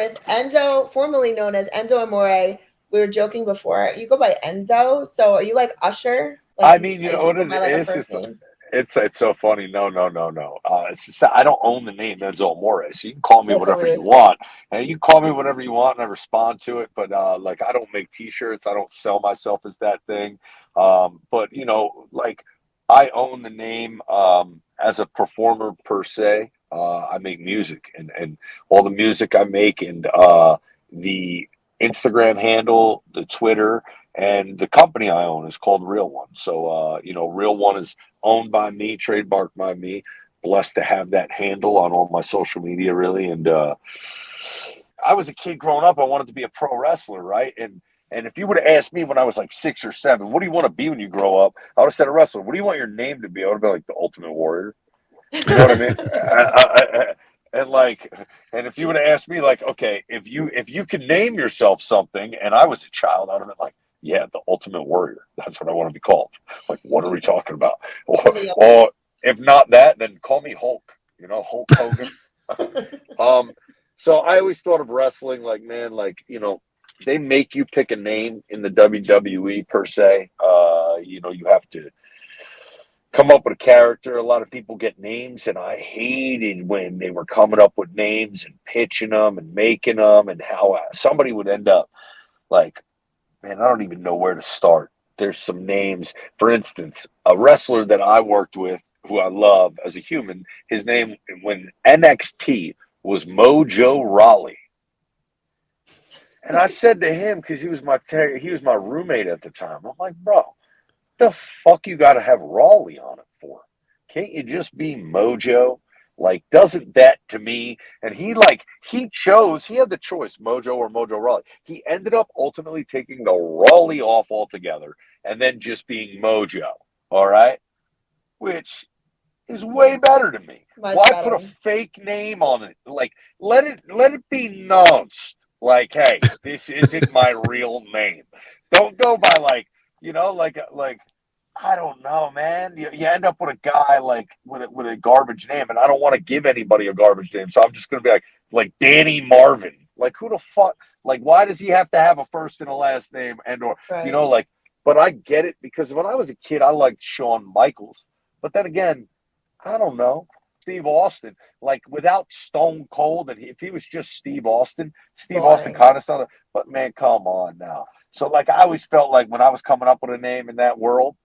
with Enzo, formerly known as Enzo Amore. We were joking before. You go by Enzo, so are you like Usher? Like I you, mean, you know you what go it by like a is? first name? It's so funny. No, no, no, no. It's just I don't own the name Enzo Amore, so you can call me That's what whatever we were you saying. want, and you can call me whatever you want, and I respond to it. But like I don't make T-shirts. I don't sell myself as that thing. But you know, like I own the name as a performer per se. I make music, and all the music I make, and the Instagram handle, the Twitter. And the company I own is called Real One. So, you know, Real One is owned by me, trademarked by me. Blessed to have that handle on all my social media, really. And I was a kid growing up. I wanted to be a pro wrestler, right? And if you would have asked me when I was like 6 or 7, what do you want to be when you grow up? I would have said a wrestler. What do you want your name to be? I would have been like the Ultimate Warrior. You know what I mean? And like, and if you would have asked me, like, okay, if you could name yourself something, and I was a child, I would have been like, yeah, the Ultimate Warrior. That's what I want to be called. Like, what are we talking about? Or if not that, then call me Hulk. You know, Hulk Hogan. um, so I always thought of wrestling like, man, like you know, they make you pick a name in the WWE per se. You know, you have to come up with a character. A lot of people get names, and I hated when they were coming up with names and pitching them and making them, and how somebody would end up like, man, I don't even know where to start. There's some names. For instance, a wrestler that I worked with, who I love as a human, his name when NXT was Mojo Rawley. And I said to him, because he was my roommate at the time. I'm like, bro, the fuck you got to have Raleigh on it for? Can't you just be Mojo? Like, doesn't that to me? And he had the choice, Mojo or Mojo Raleigh. He ended up ultimately taking the Raleigh off altogether and then just being Mojo. All right, which is way better to me. Much Why put a better. fake name on it? Like, let it be announced. Like, hey, this isn't my real name. Don't go by like I don't know, man. You end up with a guy like with a garbage name, and I don't want to give anybody a garbage name, so I'm just gonna be like Danny Marvin. Like who the fuck? Like why does he have to have a first and a last name and or you Right. know like? But I get it because when I was a kid, I liked Shawn Michaels, but then again, I don't know. Steve Austin, like without Stone Cold, and if he was just Steve Austin Boring. kind of something. But man, come on now. So like I always felt like when I was coming up with a name in that world,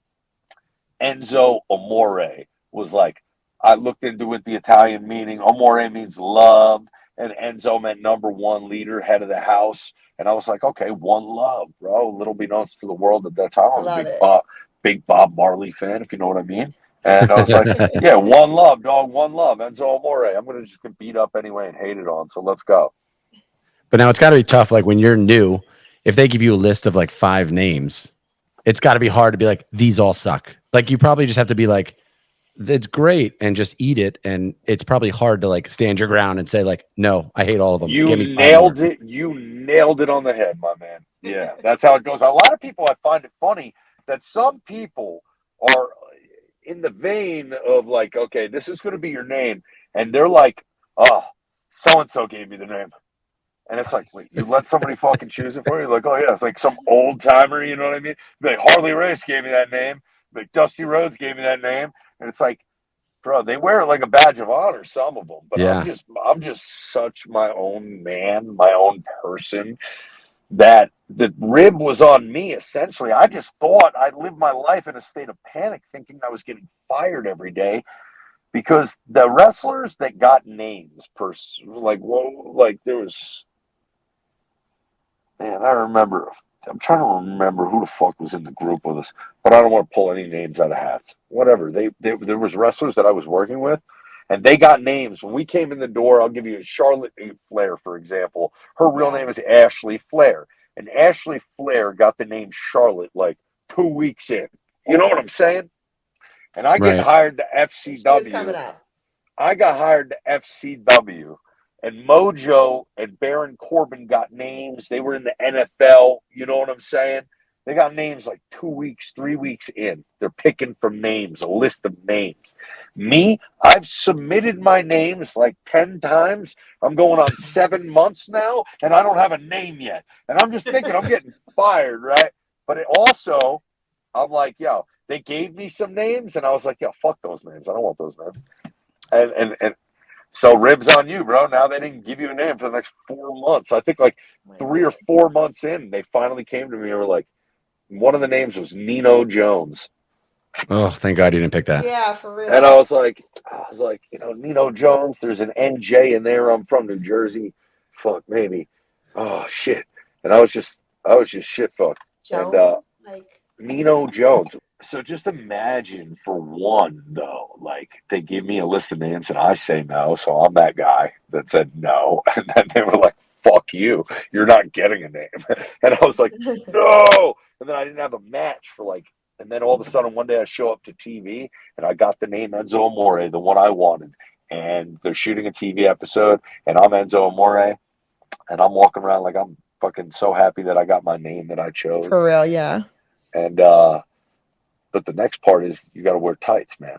Enzo Amore was like, I looked into it, the Italian meaning. Amore means love, and Enzo meant number one leader, head of the house. And I was like, okay, one love, bro. Little beknownst to the world at that time. I I was a love it. big Bob Marley fan, if you know what I mean. And I was like, yeah, one love, dog, one love. Enzo Amore. I'm gonna just get beat up anyway and hated on. So let's go. But now it's got to be tough. Like when you're new, if they give you a list of like 5 names, it's got to be hard to be like, these all suck. Like you probably just have to be like, it's great and just eat it. And it's probably hard to like stand your ground and say like, no, I hate all of them. You Give me 5 more. nailed it. You nailed it on the head, my man. Yeah, that's how it goes. A lot of people, I find it funny that some people are in the vein of like, okay, this is going to be your name. And they're like, oh, so and so gave me the name. And it's like, wait, you let somebody fucking choose it for you? Like, oh, yeah, it's like some old timer, you know what I mean? Be like, Harley Race gave me that name. Be like, Dusty Rhodes gave me that name. And it's like, bro, they wear it like a badge of honor, some of them. But Yeah. I'm just such my own man, my own person that the rib was on me essentially. I just thought I lived my life in a state of panic, thinking I was getting fired every day because the wrestlers that got names, like, whoa, like there was, man, I remember. I'm trying to remember who the fuck was in the group with us, but I don't want to pull any names out of hats. Whatever. There was wrestlers that I was working with, and they got names. When we came in the door, I'll give you Charlotte Flair, for example. Her real Yeah. name is Ashley Flair, and Ashley Flair got the name Charlotte like 2 weeks in. You know what I'm saying? And I get Right. hired to She was coming FCW. up. I got hired to FCW, and Mojo and Baron Corbin got names. They were in the NFL. You know what I'm saying? They got names like 2 weeks, 3 weeks in. They're picking from names, a list of names. Me, I've submitted my names like 10 times. I'm going on 7 months now, and I don't have a name yet. And I'm just thinking I'm getting fired, right? But it also, I'm like, yo, they gave me some names, and I was like, yo, fuck those names. I don't want those names. And so ribs on you, bro. Now they didn't give you a name for the next 4 months. I think like 3 or 4 months in, they finally came to me and were like, one of the names was Nino Jones. Oh, thank God you didn't pick that. Yeah, for real. And I was like, Nino Jones, there's an NJ in there. I'm from New Jersey. Fuck, maybe. Oh shit. And I was just shit fucked. Jones, And like Nino Jones. So just imagine for one though, like they give me a list of names and I say no, so I'm that guy that said no, and then they were like, "Fuck you, you're not getting a name," and I was like, "No," and then I didn't have a match for like, and then all of a sudden one day I show up to TV and I got the name Enzo Amore, the one I wanted, and they're shooting a TV episode, and I'm Enzo Amore, and I'm walking around like I'm fucking so happy that I got my name that I chose, for real, yeah. and but the next part is you got to wear tights, man.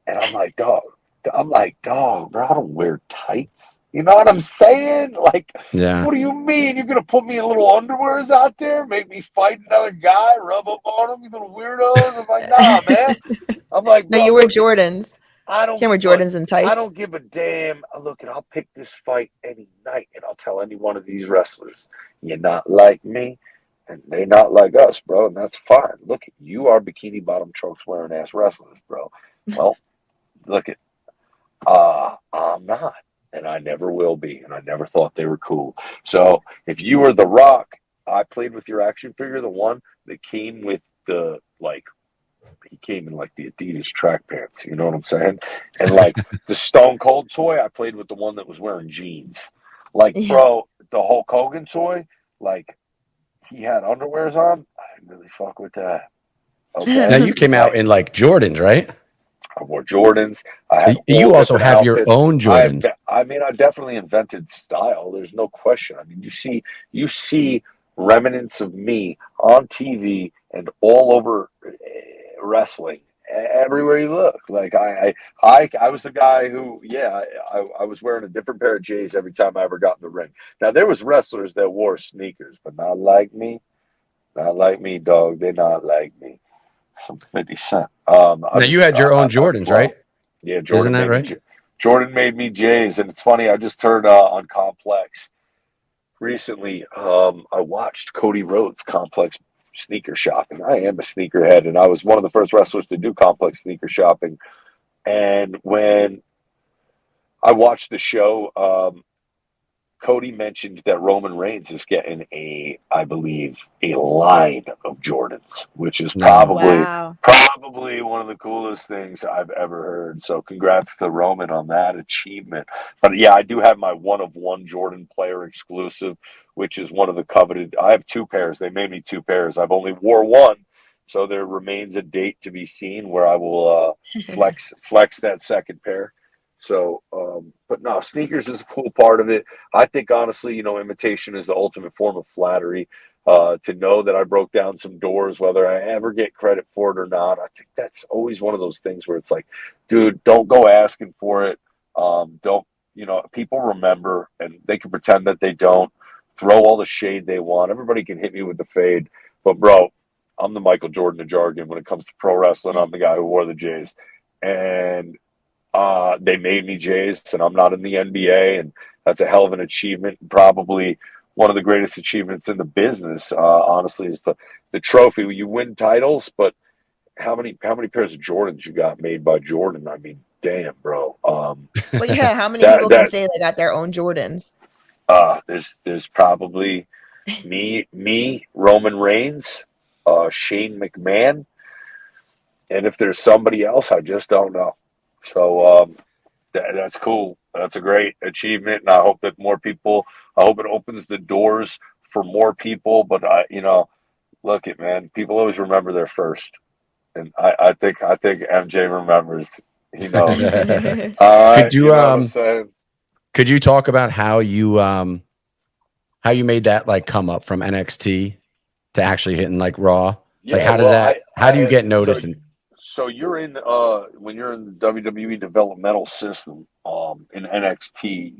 And I'm like, dog, bro, I don't wear tights. You know what I'm saying? Like, Yeah. what do you mean? You're going to put me in little underwears out there, make me fight another guy, rub up on him, you little weirdos? I'm like, nah, man. I'm like, No, bro, you wear look, Jordans. I don't Can't wear Jordans and I tights. don't give a damn. Look, and I'll pick this fight any night, and I'll tell any one of these wrestlers, you're not like me, and they not like us, bro, and that's fine. Look, you are bikini bottom trunks wearing ass wrestlers, bro. Well, look at, I'm not, and I never will be, and I never thought they were cool. So if you were The Rock, I played with your action figure, the one that came with the like. He came in like the Adidas track pants, you know what I'm saying? And like the Stone Cold toy, I played with the one that was wearing jeans. Like, Yeah. bro, the Hulk Hogan toy, like he had underwears on. I didn't really fuck with that. Okay. Now you came out in like Jordans, right? I wore Jordans. I had You all also different have your outfits. own Jordans. I mean, I definitely invented style. There's no question. I mean, you see remnants of me on TV and all over wrestling everywhere you look. Like I was the guy who, yeah, I was wearing a different pair of J's every time I ever got in the ring. Now there was wrestlers that wore sneakers, but not like me. Not like me, dog. They not like me. Some 50 Cent. Now you had your own Jordans, right? Yeah, Isn't that right? Jordan made me J's, and it's funny. I just heard on Complex recently. I watched Cody Rhodes Complex sneaker shopping. I am a sneakerhead, and I was one of the first wrestlers to do Complex sneaker shopping. And when I watched the show, Cody mentioned that Roman Reigns is getting I believe, a line of Jordans, which is probably one of the coolest things I've ever heard. So congrats to Roman on that achievement. But yeah, I do have my one of one Jordan player exclusive, which is one of the coveted. I have 2 pairs. They made me 2 pairs. I've only wore one. So there remains a date to be seen where I will flex that second pair. So, but no, sneakers is a cool part of it. I think honestly, imitation is the ultimate form of flattery. To know that I broke down some doors, whether I ever get credit for it or not, I think that's always one of those things where it's like, dude, don't go asking for it. Don't, people remember and they can pretend that they don't. Throw all the shade they want. Everybody can hit me with the fade, but bro, I'm the Michael Jordan of jargon when it comes to pro wrestling. I'm the guy who wore the J's, and they made me Jays, and I'm not in the NBA, and that's a hell of an achievement. Probably one of the greatest achievements in the business, honestly, is the trophy. You win titles, but how many pairs of Jordans you got made by Jordan? I mean, damn, bro. Well, yeah, how many people can say they got their own Jordans? There's probably me, Roman Reigns, Shane McMahon, and if there's somebody else, I just don't know. So that's cool. That's a great achievement, and I hope that more people. I hope it opens the doors for more people. But look it, man. People always remember their first, and I think MJ remembers. He knows. Could you you know what I'm saying? Could you talk about how you made that like come up from NXT to actually hitting like Raw? Like, Yeah, how does well, that? How do you get noticed? so you're in when you're in the WWE developmental system in NXT,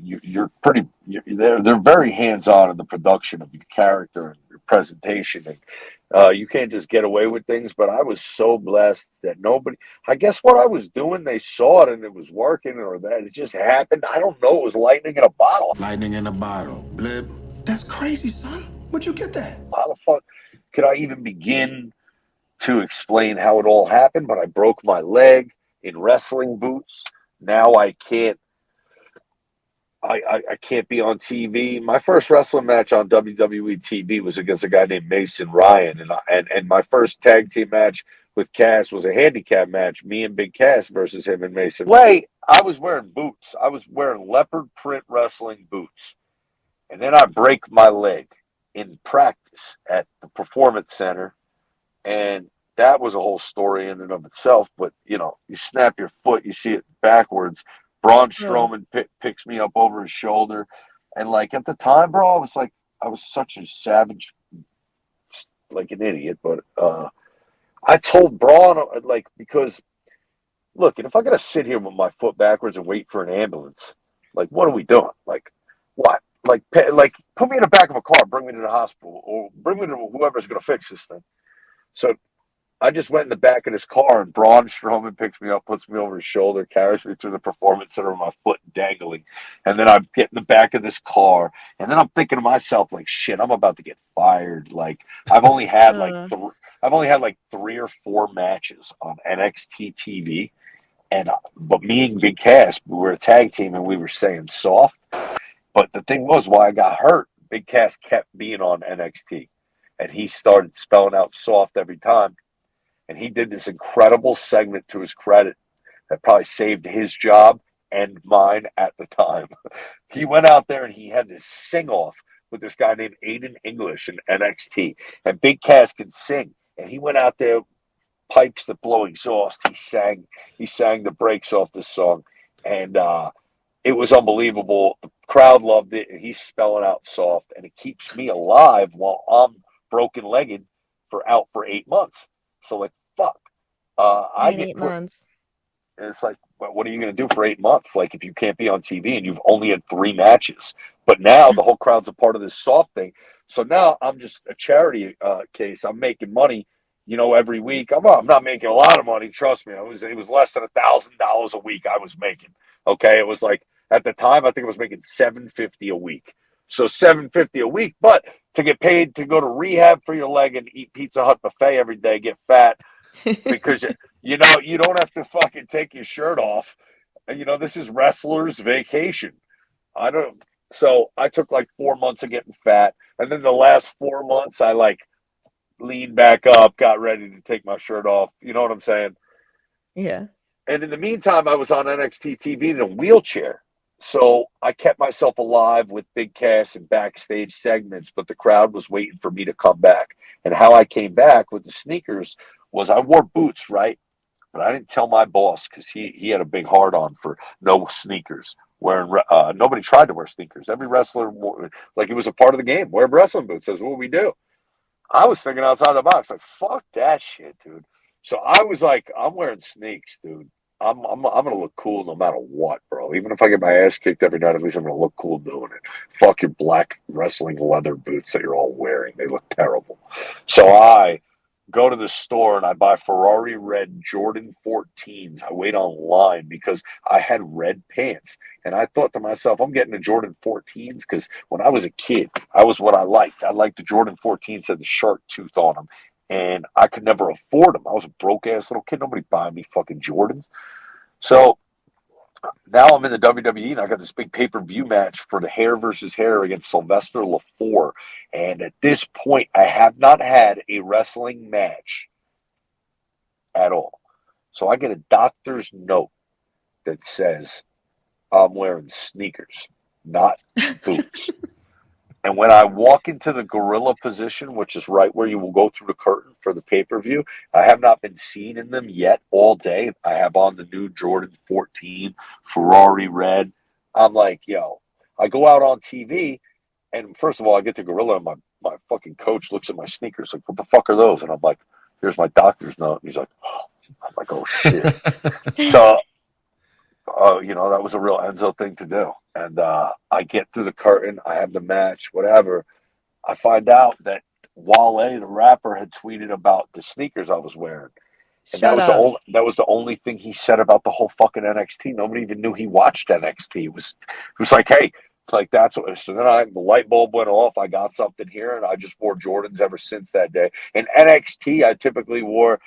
they're very hands on in the production of your character and your presentation, and you can't just get away with things. But I was so blessed that nobody, I guess what I was doing, they saw it and it was working, or that it just happened. I don't know. It was lightning in a bottle. Lightning in a bottle. Blip. That's crazy, son. Where'd you get that? How the fuck could I even begin to explain how it all happened? But I broke my leg in wrestling boots. Now I can't. I can't be on TV. My first wrestling match on WWE TV was against a guy named Mason Ryan, and my first tag team match with Cass was a handicap match. Me and Big Cass versus him and Mason. I was wearing boots. I was wearing leopard print wrestling boots, and then I break my leg in practice at the Performance Center, and that was a whole story in and of itself. But you snap your foot, you see it backwards. Braun Strowman picks me up over his shoulder, and like at the time, bro, I was such a savage, like an idiot. But I told Braun because look, and if I gotta sit here with my foot backwards and wait for an ambulance, like what are we doing? Like what? Like put me in the back of a car, bring me to the hospital, or bring me to whoever's gonna fix this thing. So I just went in the back of his car, and Braun Strowman picks me up, puts me over his shoulder, carries me through the Performance Center with my foot dangling. And then I get in the back of this car, and then I'm thinking to myself, like, shit, I'm about to get fired. Like, I've only had like 3 or 4 matches on NXT TV, and but me and Big Cass, we were a tag team, and we were saying soft. But the thing was, why I got hurt, Big Cass kept being on NXT, and he started spelling out soft every time. And he did this incredible segment, to his credit, that probably saved his job and mine at the time. He went out there and he had this sing-off with this guy named Aiden English in NXT. And Big Cass can sing. And he went out there, pipes that blow exhaust. He sang the breaks off this song. And it was unbelievable. The crowd loved it. And he's spelling out soft. And it keeps me alive while I'm broken-legged out for 8 months. So, like, fuck. I get 8 months. It's like, what are you going to do for 8 months? Like, if you can't be on TV and you've only had 3 matches. But now the whole crowd's a part of this soft thing. So now I'm just a charity case. I'm making money, every week. I'm not making a lot of money. Trust me. It was less than $1,000 a week I was making. Okay. It was like, at the time, I think I was making $750 a week. So $750 a week, but to get paid to go to rehab for your leg and eat Pizza Hut buffet every day, get fat, because you don't have to fucking take your shirt off. And this is wrestler's vacation. So I took like 4 months of getting fat, and then the last 4 months I like leaned back up, got ready to take my shirt off. You know what I'm saying? Yeah. And in the meantime, I was on NXT TV in a wheelchair. So I kept myself alive with Big Cass and backstage segments, but the crowd was waiting for me to come back. And how I came back with the sneakers was I wore boots, right? But I didn't tell my boss because he had a big hard on for no sneakers. Nobody tried to wear sneakers. Every wrestler wore, like it was a part of the game. Wear wrestling boots. That's what we do. I was thinking outside the box, like fuck that shit, dude. So I was like, I'm wearing sneaks, dude. I'm gonna look cool no matter what, bro. Even if I get my ass kicked every night, at least I'm gonna look cool doing it. Fuck your black wrestling leather boots that you're all wearing. They look terrible. So I go to the store and I buy Ferrari red Jordan 14s. I wait online because I had red pants. And I thought to myself, I'm getting the Jordan 14s because when I was a kid, I was what I liked. I liked the Jordan 14s that had the shark tooth on them. And I could never afford them. I was a broke ass little kid. Nobody buying me fucking Jordans. So now I'm in the WWE and I got this big pay-per-view match for the hair versus hair against Sylvester LaFour. And at this point, I have not had a wrestling match at all. So I get a doctor's note that says I'm wearing sneakers, not boots. And when I walk into the gorilla position, which is right where you will go through the curtain for the pay-per-view, I have not been seen in them yet all day. I have on the new Jordan 14, Ferrari red. I'm like, yo, I go out on TV, and first of all, I get the gorilla in my my fucking coach looks at my sneakers like, what the fuck are those? And I'm like, here's my doctor's note. And he's like, oh. I'm like, oh shit. So, that was a real Enzo thing to do. And I get through the curtain, I have the match, whatever. I find out that Wale, the rapper, had tweeted about the sneakers I was wearing. And Shut up. that was the only thing he said about the whole fucking NXT. Nobody even knew he watched NXT. It was like, hey, like that's what. So then the light bulb went off. I got something here, and I just wore Jordans ever since that day. In NXT, I typically wore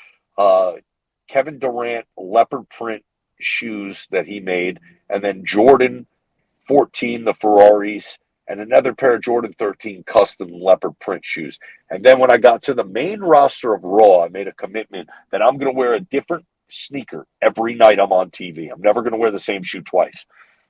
Kevin Durant leopard print shoes that he made, and then Jordan 14, the Ferraris, and another pair of Jordan 13 custom leopard print shoes. And then when I got to the main roster of Raw, I made a commitment that I'm going to wear a different sneaker every night I'm on TV. I'm never going to wear the same shoe twice.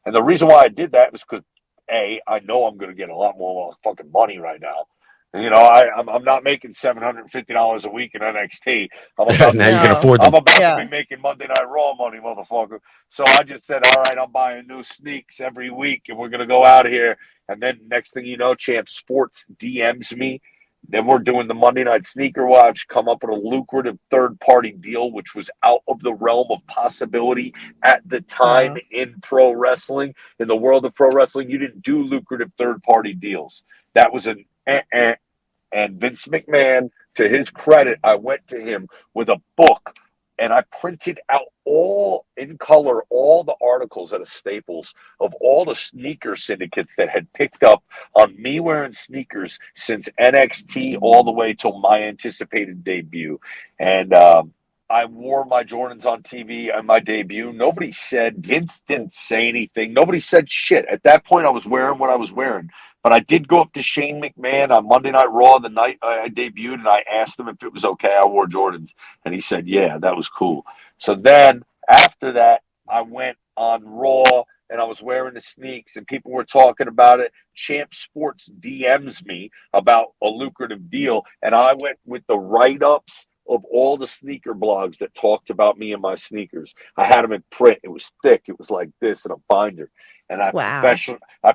And the reason why I did that was because, A, I know I'm going to get a lot more fucking money right now. And, I'm not making $750 a week in NXT. I'm about Now you can afford them. I'm about to be making Monday Night Raw money, motherfucker. So I just said, all right, I'm buying new sneaks every week, and we're going to go out here. And then next thing you know, Champ Sports DMs me. Then we're doing the Monday Night Sneaker Watch, come up with a lucrative third-party deal, which was out of the realm of possibility at the time in pro wrestling. In the world of pro wrestling, you didn't do lucrative third-party deals. That was an And Vince McMahon, to his credit, I went to him with a book and I printed out all in color, all the articles at a Staples of all the sneaker syndicates that had picked up on me wearing sneakers since NXT all the way till my anticipated debut. And I wore my Jordans on TV on my debut. Nobody said, Vince didn't say anything. Nobody said shit. At that point, I was wearing what I was wearing. But I did go up to Shane McMahon on Monday Night Raw the night I debuted, and I asked him if it was okay I wore Jordans. And he said, yeah, that was cool. So then after that, I went on Raw, and I was wearing the sneaks, and people were talking about it. Champ Sports DMs me about a lucrative deal, and I went with the write-ups of all the sneaker blogs that talked about me and my sneakers. I had them in print. It was thick. It was like this in a binder. And I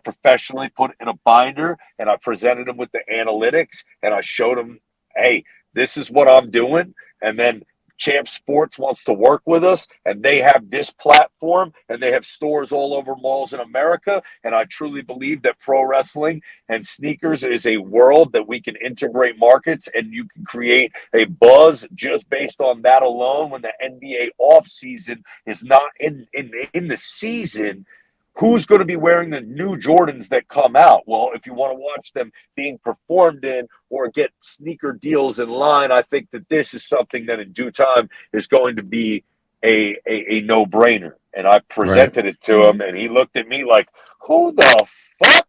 professionally put it in a binder, and I presented them with the analytics, and I showed them, hey, this is what I'm doing. And then Champ Sports wants to work with us, and they have this platform, and they have stores all over malls in America. And I truly believe that pro wrestling and sneakers is a world that we can integrate markets, and you can create a buzz just based on that alone. When the NBA offseason is not in the season, who's going to be wearing the new Jordans that come out? Well, if you want to watch them being performed in or get sneaker deals in line, I think that this is something that in due time is going to be a no-brainer. And I presented it to him, and he looked at me like, who the fuck?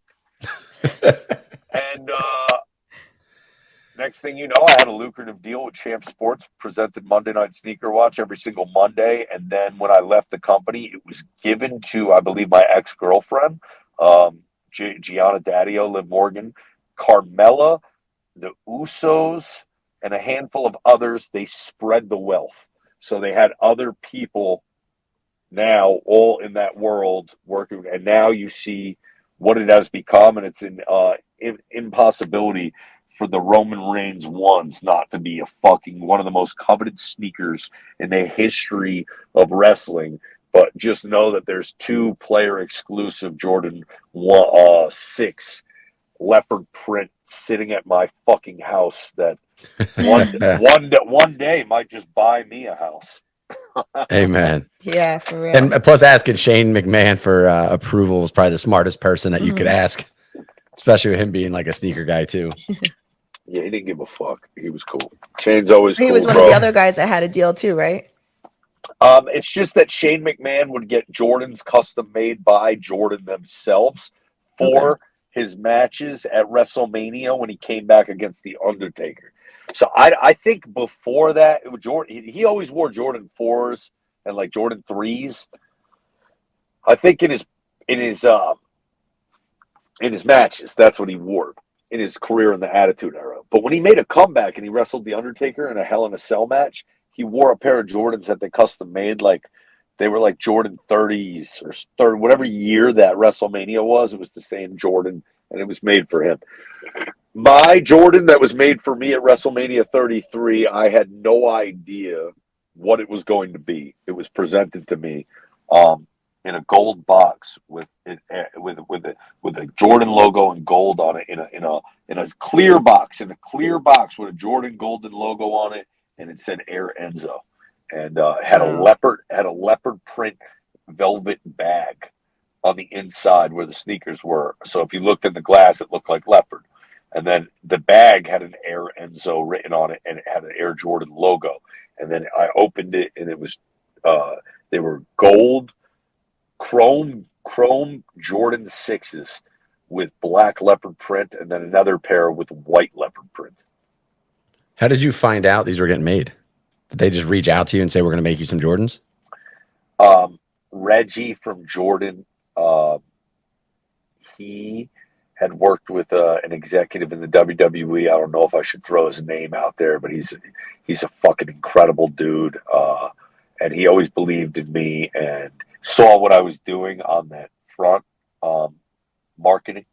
And next thing you know, I had a lucrative deal with Champ Sports, presented Monday Night Sneaker Watch every single Monday. And then when I left the company, it was given to, I believe, my ex-girlfriend, Gianna Daddio, Liv Morgan, Carmella, the Usos, and a handful of others. They spread the wealth. So they had other people now all in that world working. And now you see what it has become, and it's an impossibility for the Roman Reigns ones not to be a fucking one of the most coveted sneakers in the history of wrestling. But just know that there's 2 player exclusive Jordan 6 leopard print sitting at my fucking house that one day might just buy me a house. Amen. Yeah, for real. And plus, asking Shane McMahon for approval was probably the smartest person that you could ask, especially with him being like a sneaker guy too. Yeah, he didn't give a fuck. He was cool. Shane's always cool. He was one of the other guys that had a deal too, right? It's just that Shane McMahon would get Jordans custom made by Jordan themselves for his matches at WrestleMania when he came back against The Undertaker. So I think before that, it was Jordan. He always wore Jordan 4s and like Jordan 3s. I think in his matches, that's what he wore in his career in the Attitude Era. But when he made a comeback and he wrestled The Undertaker in a Hell in a Cell match, he wore a pair of Jordans that they custom made. Like they were like Jordan 30s or 30, whatever year that WrestleMania was. It was the same Jordan, and it was made for him. My Jordan that was made for me at WrestleMania 33, I had no idea what it was going to be. It was presented to me in a gold box with it with a Jordan logo and gold on it in a clear box with a Jordan golden logo on it, and it said Air Enzo, and had Wow. a leopard print velvet bag on the inside where the sneakers were. So if you looked in the glass, it looked like leopard. And then the bag had an Air Enzo written on it, and it had an Air Jordan logo. And then I opened it, and it was they were gold chrome Jordan 6s with black leopard print, and then another pair with white leopard print. How did you find out these were getting made? Did they just reach out to you and say, we're going to make you some Jordans? Reggie from Jordan, he had worked with an executive in the WWE. I don't know if I should throw his name out there, but he's a fucking incredible dude. And he always believed in me and saw what I was doing on that front, marketing.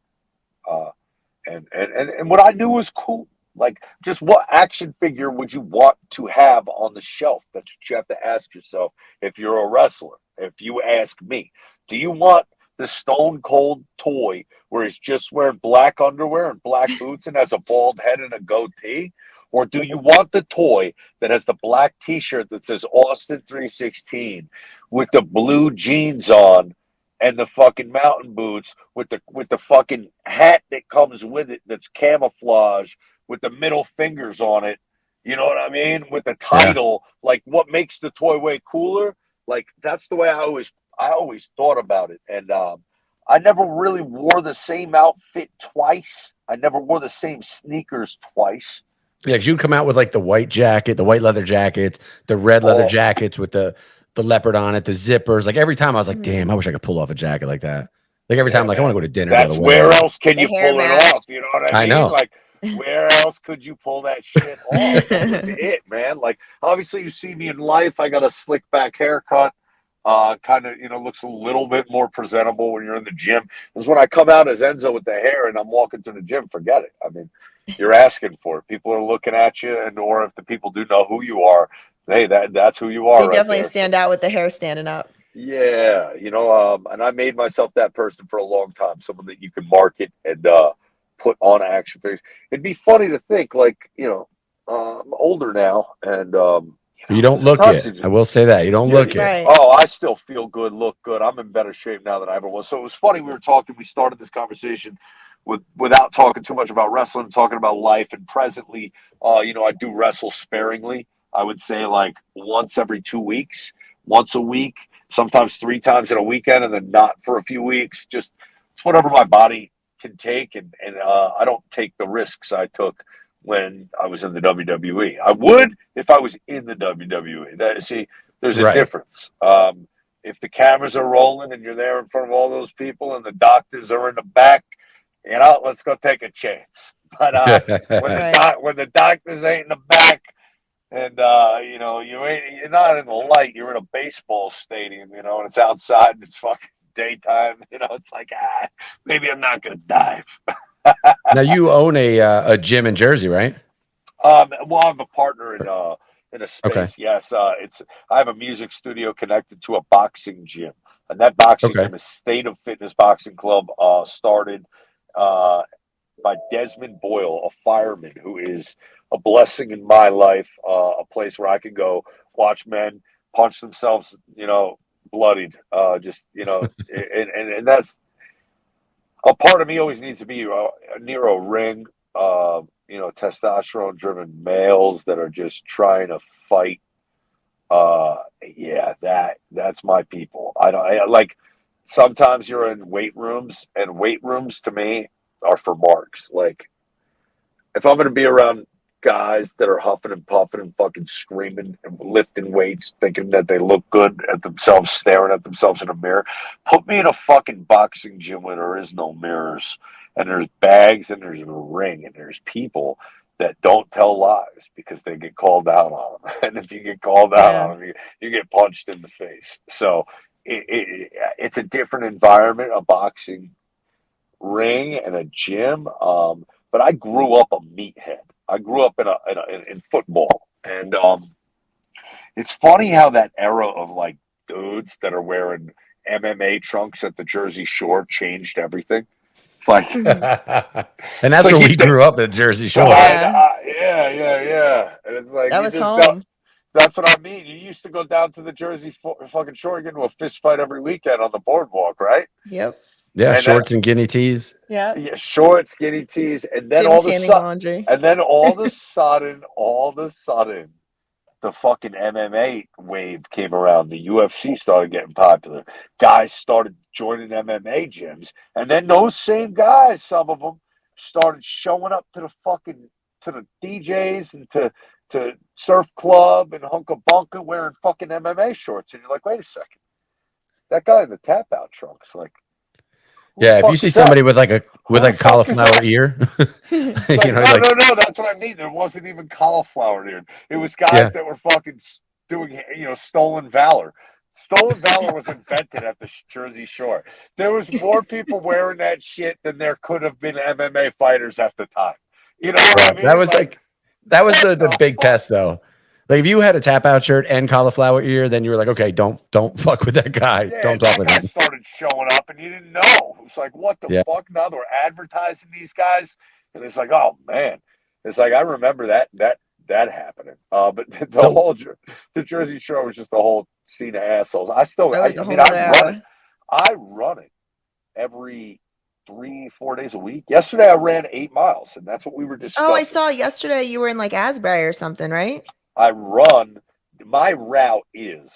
And what I knew was cool. Like, just what action figure would you want to have on the shelf? That's what you have to ask yourself if you're a wrestler. If you ask me, do you want the Stone Cold toy where he's just wearing black underwear and black boots and has a bald head and a goatee? Or do you want the toy that has the black t-shirt that says Austin 316 with the blue jeans on and the fucking mountain boots with the fucking hat that comes with it that's camouflage with the middle fingers on it? You know what I mean? With the title, like what makes the toy way cooler? Like that's the way I always thought about it. And I never really wore the same outfit twice. I never wore the same sneakers twice. Yeah, because you'd come out with like the white jacket, the white leather jackets, the red leather jackets with the leopard on it, the zippers. Like every time I was like, damn, I wish I could pull off a jacket like that. Like every time, like I want to go to dinner. That's where else can you pull it off? You know what I mean? know. Like where else could you pull that shit off? That was it, man. Like obviously you see me in life. I got a slick back haircut. Kind of, looks a little bit more presentable when you're in the gym. Because when I come out as Enzo with the hair and I'm walking to the gym, forget it. I mean, you're asking for it. People are looking at you, and or if the people do know who you are, hey, that's who you are. You definitely stand out with the hair standing up. Yeah, and I made myself that person for a long time. Someone that you can market and put on action figures. It'd be funny to think, like, I'm older now, and you don't look it. I will say that you don't look right. it. Oh, I still feel good, look good. I'm in better shape now than I ever was. So it was funny. We started this conversation without talking too much about wrestling, talking about life. And presently, I do wrestle sparingly. I would say like once every 2 weeks, once a week, sometimes 3 times in a weekend, and then not for a few weeks. Just it's whatever my body can take, and I don't take the risks I took when I was in the WWE. I would if I was in the WWE. There's a difference. If the cameras are rolling and you're there in front of all those people and the doctors are in the back, let's go take a chance. But when the doctors ain't in the back and you're not in the light, you're in a baseball stadium, and it's outside and it's fucking daytime, it's like maybe I'm not gonna dive. Now you own a gym in Jersey, right? Well, I'm a partner in a space. Okay. Yes, I have a music studio connected to a boxing gym, and that boxing gym is State of Fitness Boxing Club. Started by Desmond Boyle, a fireman who is a blessing in my life. A place where I can go watch men punch themselves, bloodied. And that's a part of me always needs to be near a ring. Testosterone driven males that are just trying to fight. That's my people. I like sometimes you're in weight rooms, and weight rooms to me are for marks. Like if I'm going to be around guys that are huffing and puffing and fucking screaming and lifting weights, thinking that they look good at themselves, staring at themselves in a mirror, put me in a fucking boxing gym where there is no mirrors. And there's bags and there's a ring and there's people that don't tell lies because they get called out on them. And if you get called out on them, you get punched in the face. So it's a different environment, a boxing ring and a gym. but I grew up a meathead. I grew up in football, and it's funny how that era of like dudes that are wearing MMA trunks at the Jersey Shore changed everything. It's like, And that's like where we grew up at Jersey Shore. Yeah. yeah. And it's like That you was just home. that's what I mean. You used to go down to the Jersey fucking Shore, get into a fist fight every weekend on the boardwalk, right? Yep. Yeah, And shorts and guinea tees. Yeah. yeah, short, skinny tees, and then Jim's handing laundry. all of a sudden, the fucking MMA wave came around. The UFC started getting popular. Guys started joining MMA gyms, and then those same guys, some of them, started showing up to the DJs and to surf club and hunka bunka wearing fucking MMA shorts, and you're like, wait a second, that guy in the tap out trunks, like. Yeah, if you see somebody with like a cauliflower ear, Like, you know, no, like no, that's what I mean. There wasn't even cauliflower here. It was guys Yeah. that were fucking doing, stolen valor. Stolen valor was invented at the Jersey Shore. There was more people wearing that shit than there could have been MMA fighters at the time. You know what I mean? that was that was the big test though. Like if you had a tap out shirt and cauliflower ear, then you were like, okay, don't fuck with that guy. Yeah, Don't that talk with guy him. started showing up, and you didn't know. It was like, what the Yeah. fuck? Now they're advertising these guys, and it's like, oh man, it's like I remember that happening. But the Jersey Shore was just a whole scene of assholes. I That was a whole mean, other era. I run it every 3-4 days a week. Yesterday I ran 8 miles, and that's what we were discussing. Oh, I saw yesterday you were in like Asbury or something, right? My route is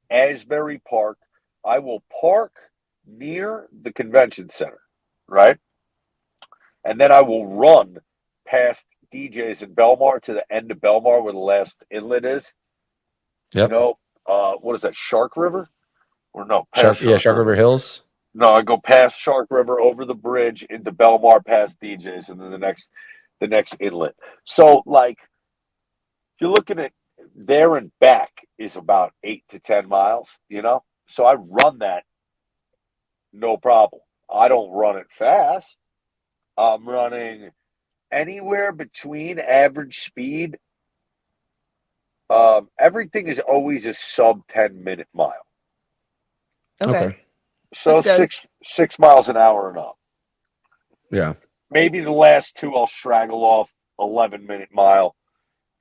Asbury Park. I will park near the convention center, right? And then I will run past DJ's in Belmar to the end of Belmar where the last inlet is. Yep. You know, what is that, Shark River? Or no, Shark River Hills. No, I go past Shark River over the bridge into Belmar past DJ's and then the next inlet. So like you're looking at there and back is about 8 to 10 miles, So I run that no problem. I don't run it fast. I'm running anywhere between average speed. Everything is always a sub 10-minute mile. Okay. So 6 miles an hour and up. Yeah. Maybe the last two I'll straggle off 11-minute mile,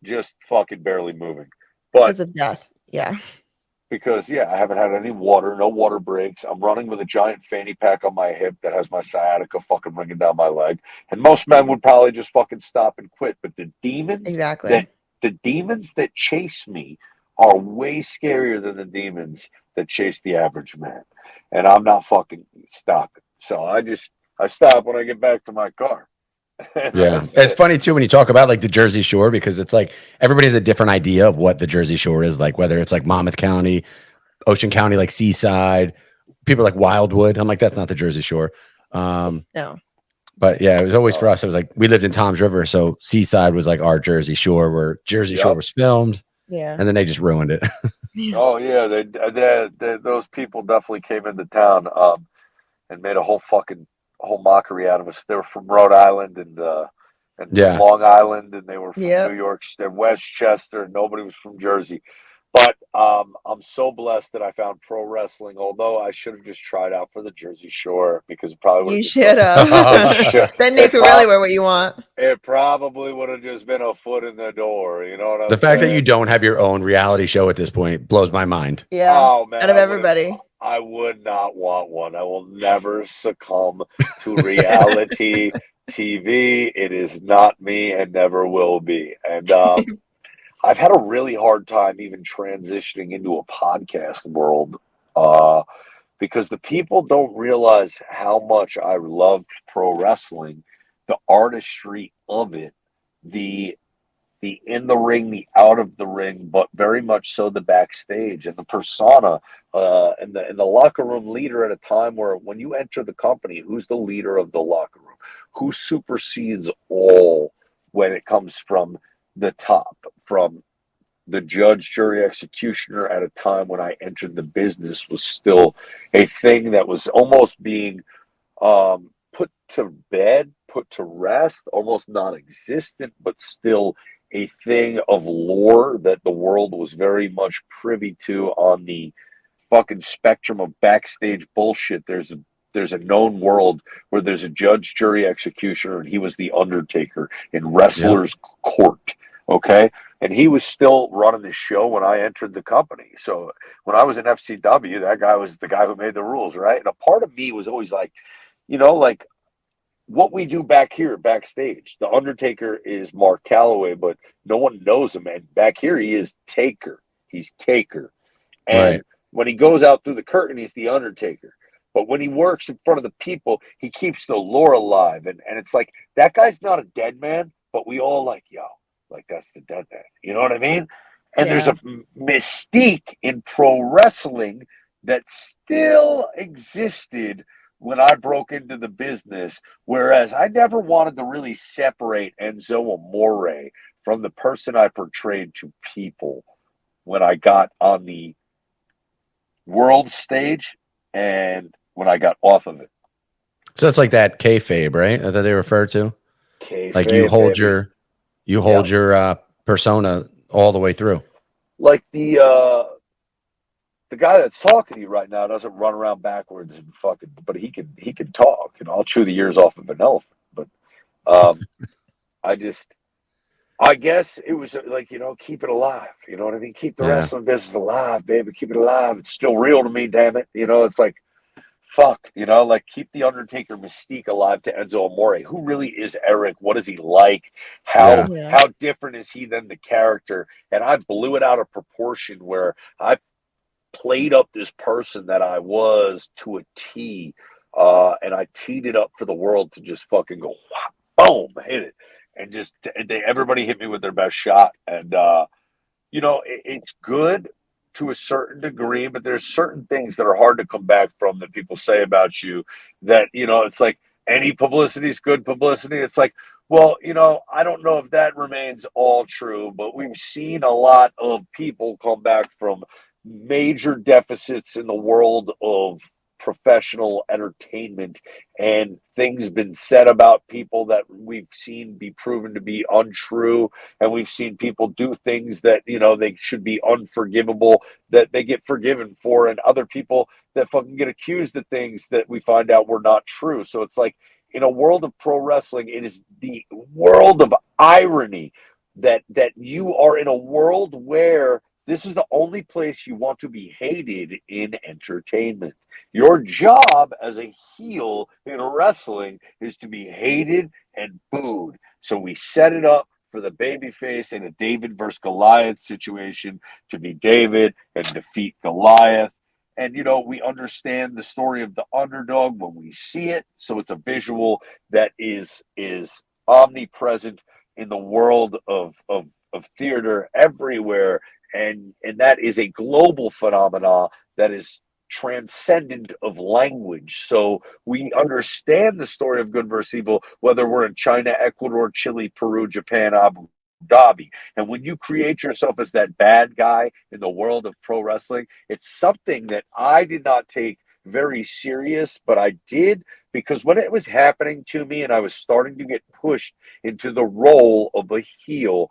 just fucking barely moving. But Because of death. Yeah. Because I haven't had any water, no water breaks. I'm running with a giant fanny pack on my hip that has my sciatica fucking ringing down my leg. And most men would probably just fucking stop and quit. But the demons that chase me are way scarier than the demons that chase the average man. And I'm not fucking stopping. So I stop when I get back to my car. Yeah. It's funny too when you talk about like the Jersey Shore because it's like everybody has a different idea of what the Jersey Shore is like, whether it's like Monmouth County, Ocean County, like Seaside, people like Wildwood. I'm like, that's not the Jersey Shore. No. But yeah, it was always for us. It was like we lived in Tom's River, so Seaside was like our Jersey Shore, where Jersey Shore was filmed. Yeah. And then they just ruined it. Oh yeah, those people definitely came into town and made a whole mockery out of us. They were from Rhode Island and Long Island, and they were from New York, and Westchester. Nobody was from Jersey. But I'm so blessed that I found pro wrestling. Although I should have just tried out for the Jersey Shore because it probably would. You should have. Then you could really wear what you want. It probably would have just been a foot in the door. You know what I'm saying? The fact that you don't have your own reality show at this point blows my mind. Yeah. Oh man. Out of everybody. I would not want one. I will never succumb to reality TV. It is not me and never will be. And I've had a really hard time even transitioning into a podcast world because the people don't realize how much I love pro wrestling, the artistry of it, the in the ring, the out of the ring, but very much so the backstage and the persona and the locker room leader at a time where when you enter the company, who's the leader of the locker room? Who supersedes all when it comes from the top, from the judge, jury, executioner at a time when I entered the business was still a thing that was almost being put to bed put to rest, almost non-existent, but still a thing of lore that the world was very much privy to on the fucking spectrum of backstage bullshit. There's a known world where there's a judge, jury, executioner, and he was the Undertaker in Yep. wrestler's court. Okay. And he was still running the show when I entered the company. So when I was in FCW, that guy was the guy who made the rules, right? And a part of me was always like, like what we do back here backstage. The Undertaker is Mark Calloway, but no one knows him. And back here, he is Taker. He's Taker. Right. And when he goes out through the curtain, he's the Undertaker. But when he works in front of the people, he keeps the lore alive. And it's like, that guy's not a dead man, but we all like, yo, like that's the dead man. You know what I mean? And there's a mystique in pro wrestling that still existed when I broke into the business. Whereas I never wanted to really separate Enzo Amore from the person I portrayed to people when I got on the world stage and when I got off of it. So it's like that kayfabe, right? That they refer to. Kayfabe, Like you hold baby. your persona all the way through. Like the guy that's talking to you right now doesn't run around backwards and fucking, but he can talk. I'll chew the ears off of an elephant. But I guess it was like, keep it alive. You know what I mean? Keep the Yeah. wrestling business alive, baby. Keep it alive. It's still real to me, damn it. It's like, fuck, like keep the Undertaker mystique alive to Enzo Amore. Who really is Eric? What is he like? How different is he than the character? And I blew it out of proportion where I played up this person that I was to a T, and I teed it up for the world to just fucking go, boom, hit it. And just everybody hit me with their best shot. And, it's good to a certain degree, but there's certain things that are hard to come back from that people say about you that, it's like any publicity is good publicity. It's like, well, I don't know if that remains all true, but we've seen a lot of people come back from major deficits in the world of professional entertainment, and things been said about people that we've seen be proven to be untrue, and we've seen people do things that they should be unforgivable that they get forgiven for, and other people that fucking get accused of things that we find out were not true. So it's like, in a world of pro wrestling, it is the world of irony that you are in a world where this is the only place you want to be hated in entertainment. Your job as a heel in wrestling is to be hated and booed. So we set it up for the babyface in a David versus Goliath situation to be David and defeat Goliath. And, we understand the story of the underdog when we see it. So it's a visual that is omnipresent in the world of theater everywhere. And that is a global phenomenon that is transcendent of language. So we understand the story of good versus evil, whether we're in China, Ecuador, Chile, Peru, Japan, Abu Dhabi. And when you create yourself as that bad guy in the world of pro wrestling, it's something that I did not take very serious, but I did, because when it was happening to me and I was starting to get pushed into the role of a heel,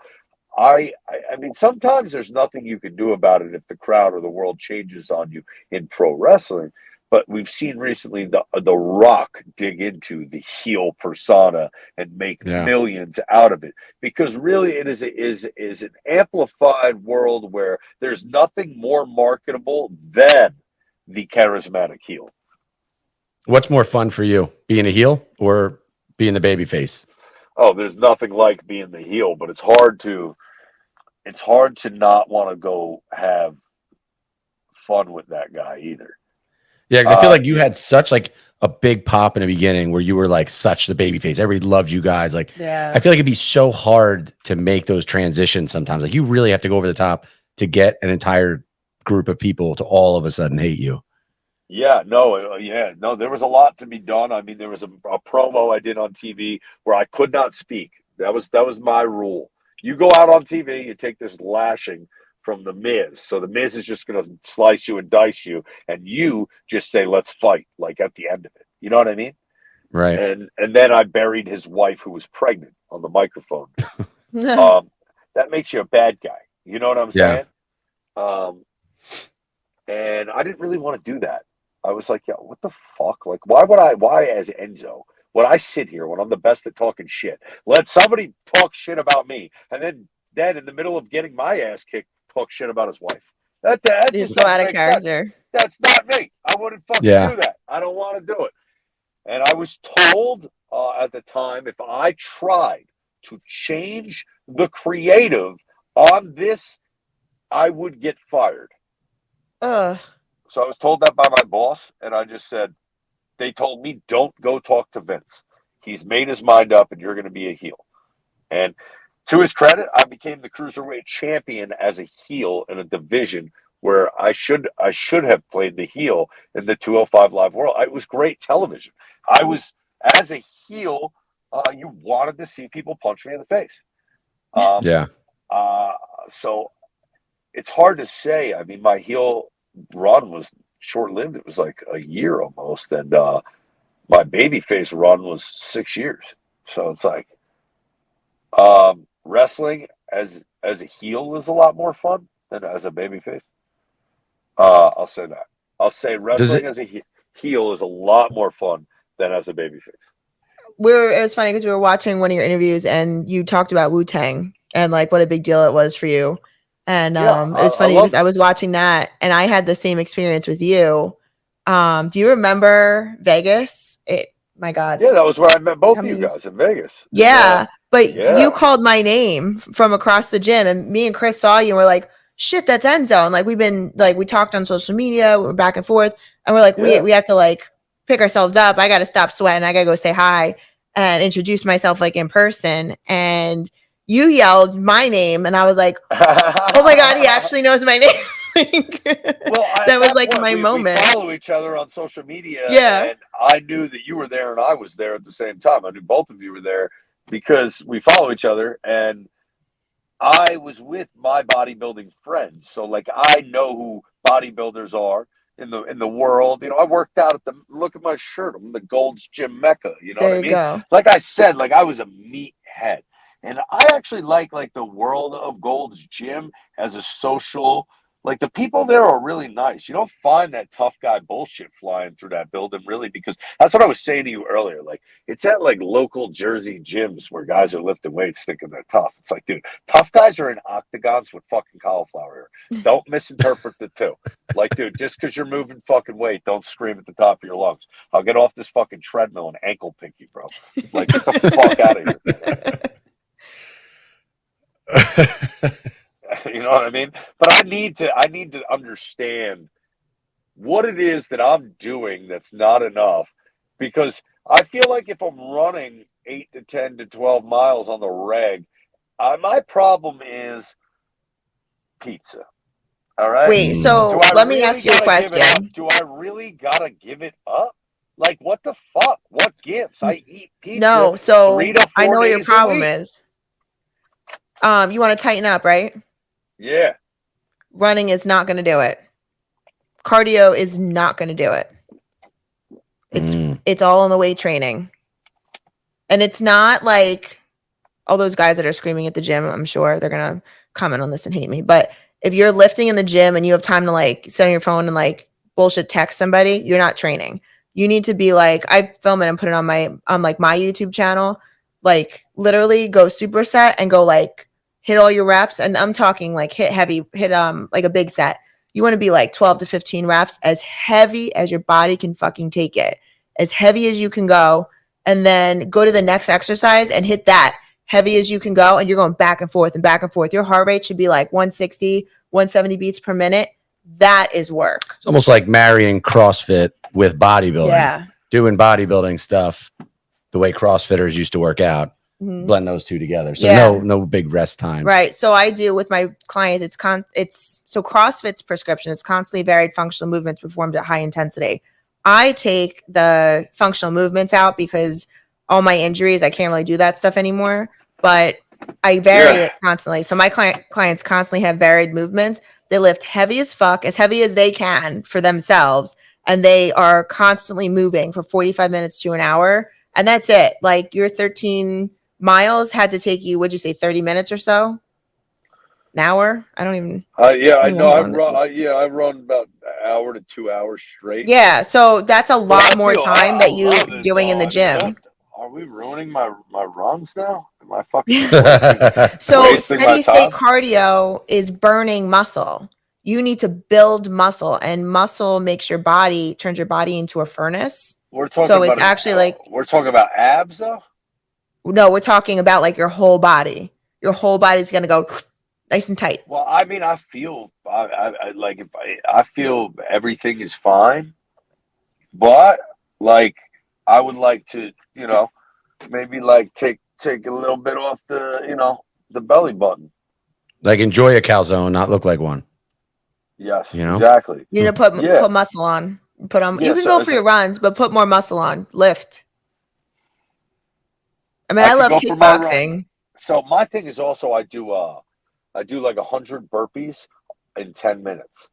I mean, sometimes there's nothing you can do about it if the crowd or the world changes on you in pro wrestling. But we've seen recently the Rock dig into the heel persona and make millions out of it, because really it is an amplified world where there's nothing more marketable than the charismatic heel. What's more fun for you, being a heel or being the babyface? Oh, there's nothing like being the heel, but it's hard to not want to go have fun with that guy either. Yeah, because I feel like you had such like a big pop in the beginning where you were like such the babyface. Everybody loved you guys. Like, I feel like it'd be so hard to make those transitions sometimes. Like, you really have to go over the top to get an entire group of people to all of a sudden hate you. Yeah, no, there was a lot to be done. I mean, there was a promo I did on TV where I could not speak. That was my rule. You go out on TV, you take this lashing from the Miz. So the Miz is just going to slice you and dice you, and you just say, "Let's fight," like at the end of it. You know what I mean? Right. And then I buried his wife who was pregnant on the microphone. That makes you a bad guy. You know what I'm Yeah. saying? And I didn't really want to do that. I was like, yeah, what the fuck? Like, why as Enzo, would I sit here when I'm the best at talking shit? Let somebody talk shit about me. And then in the middle of getting my ass kicked, talk shit about his wife. That He's just so doesn't out of make sense. character. That's not me. I wouldn't fucking Yeah. do that. I don't want to do it. And I was told at the time, if I tried to change the creative on this, I would get fired. Ugh. So I was told that by my boss, and I just said, they told me, don't go talk to Vince. He's made his mind up, and you're going to be a heel. And to his credit, I became the cruiserweight champion as a heel in a division where I should have played the heel in the 205 Live world. It was great television. I was, as a heel, you wanted to see people punch me in the face. Yeah. So it's hard to say. I mean, my heel run was short-lived. It was like a year almost. And my babyface run was 6 years. So it's like, wrestling as a heel is a lot more fun than as a babyface. I'll say that. I'll say wrestling as a heel is a lot more fun than as a babyface. It was funny because we were watching one of your interviews and you talked about Wu-Tang and like what a big deal it was for you. And it was funny because I was watching that and I had the same experience with you. Do you remember Vegas? My God. Yeah, that was where I met both of you guys in Vegas. Yeah. But you called my name from across the gym and me and Chris saw you and we're like, shit, that's Enzo. And like, we talked on social media, we were back and forth and we're like, we have to like pick ourselves up. I got to stop sweating. I got to go say hi and introduce myself like in person. And you yelled my name and I was like, oh my God, he actually knows my name. That was like my moment. We follow each other on social media, and I knew that you were there and I was there at the same time. I knew both of you were there because we follow each other, and I was with my bodybuilding friends, so like I know who bodybuilders are in the world. You know, I worked out look at my shirt. I'm the Gold's Gym Mecca. You know what I mean? Go. Like I said, like I was a meathead. And I actually like the world of Gold's Gym as a social. Like the people there are really nice. You don't find that tough guy bullshit flying through that building, really, because that's what I was saying to you earlier. Like it's at like local Jersey gyms where guys are lifting weights thinking they're tough. It's like, dude, tough guys are in octagons with fucking cauliflower hair. Don't misinterpret the two. Like, dude, just because you're moving fucking weight, don't scream at the top of your lungs. I'll get off this fucking treadmill and ankle pick you, bro. Like, get the fuck out of here. You know what I mean? But I need to understand what it is that I'm doing that's not enough, because I feel like if I'm running 8 to 10 to 12 miles on the reg, my problem is pizza. All right. Wait, so let me ask you a question. Do I really gotta give it up? Like, what the fuck? What gives? I eat pizza. No, so 3 to 4 I know what your days a problem week. is. You want to tighten up, right? Yeah. Running is not going to do it. Cardio is not going to do it. It's all in the weight training. And it's not like all those guys that are screaming at the gym, I'm sure they're going to comment on this and hate me. But if you're lifting in the gym and you have time to like sit on your phone and like bullshit text somebody, you're not training. You need to be like, I film it and put it on my YouTube channel, like literally go superset and go like hit all your reps. And I'm talking like hit heavy, hit like a big set. You want to be like 12 to 15 reps, as heavy as your body can fucking take it, as heavy as you can go. And then go to the next exercise and hit that heavy as you can go. And you're going back and forth and back and forth. Your heart rate should be like 160, 170 beats per minute. That is work. It's almost like marrying CrossFit with bodybuilding. Yeah. Doing bodybuilding stuff the way CrossFitters used to work out. Blend those two together. So no big rest time. Right. So I do with my clients, so CrossFit's prescription is constantly varied functional movements performed at high intensity. I take the functional movements out because all my injuries, I can't really do that stuff anymore, but I vary it constantly. So my clients constantly have varied movements. They lift heavy as fuck, as heavy as they can for themselves. And they are constantly moving for 45 minutes to an hour. And that's it. Like your 13 miles had to take you, would you say 30 minutes or so? An hour? I don't even Yeah, I know. know how I long that run. takes. I run about an hour to 2 hours straight. Yeah, so that's a But lot more time I that you love it doing in though. the I mean, that gym. are we ruining my runs now? Am I fucking So wasting my steady state time? cardio is burning muscle. You need to build muscle, and muscle makes your body turns your body into a furnace. We're talking So it's about actually like, we're talking about abs though. no, we're talking about like your whole body. Your whole body's gonna go nice and tight. Well, I mean, I feel I like if I feel everything is fine, but like I would like to, maybe like take a little bit off the, the belly button. Like enjoy a calzone, not look like one. Yes, You know? exactly. You need to Yeah, put muscle on. Put on. You yeah. can So go for your runs, but put more muscle on. Lift. I mean, I I could love go for my runs. kickboxing. So my thing is also I do like 100 burpees in 10 minutes,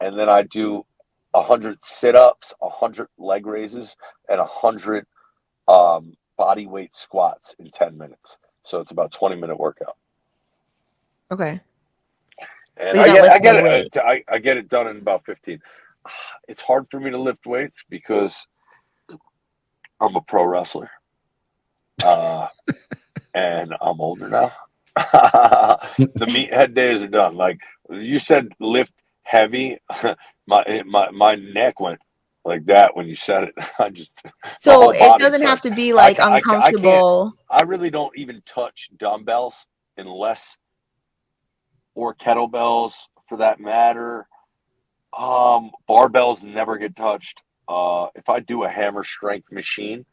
and then I do 100 sit-ups, 100 leg raises, and 100 body weight squats in 10 minutes. So it's about 20-minute workout. Okay. And But you're not lifting any weight. I get it done in about 15. It's hard for me to lift weights because I'm a pro wrestler. And I'm older now. The meathead days are done. Like you said, lift heavy. My neck went like that when you said it. The So whole it body doesn't have turned. to be like I can't. uncomfortable. I really don't even touch dumbbells unless, or kettlebells for that matter. Barbells never get touched. If I do a hammer strength machine,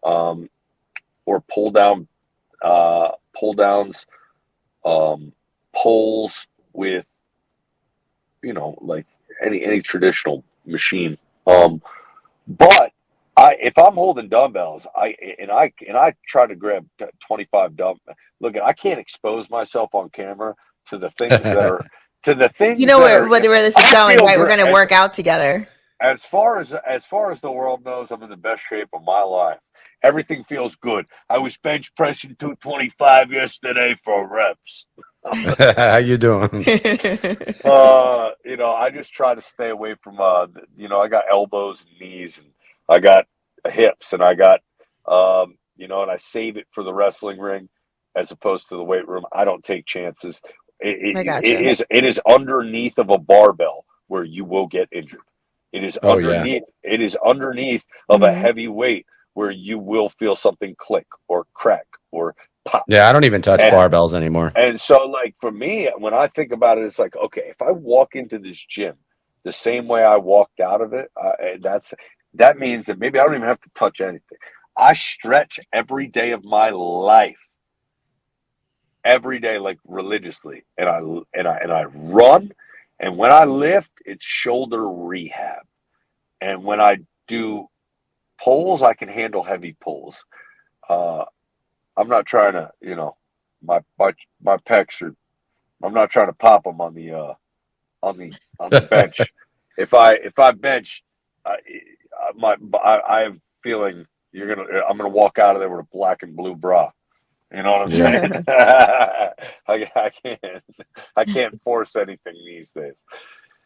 or pull downs, poles with, like any traditional machine. But if I'm holding dumbbells, I try to grab 25 dumbbells. Look, I can't expose myself on camera to the things that are to the things You know that are. where this is I going, feel right? We're great. gonna work out together. As far as the world knows, I'm in the best shape of my life. Everything feels good. I was bench pressing 225 yesterday for reps. How you doing? I just try to stay away from I got elbows and knees, and I got hips, and I got and I save it for the wrestling ring as opposed to the weight room. I don't take chances. I It, gotcha. it is underneath of a barbell where you will get injured. It is Oh, yeah. underneath of a Mhm. heavy weight where you will feel something click or crack or pop. Yeah, I don't even touch And barbells anymore. and so, like, for me, when I think about it, it's like, okay, if I walk into this gym the same way I walked out of it, that means that maybe I don't even have to touch anything. I stretch every day of my life, every day, like religiously, and I run, and when I lift, it's shoulder rehab, and when I do pulls, I can handle heavy pulls. I'm not trying to, my pecs are. I'm not trying to pop them on the bench. If I bench, I have feeling I'm gonna walk out of there with a black and blue bra. You know what I'm saying? I can't force anything these days.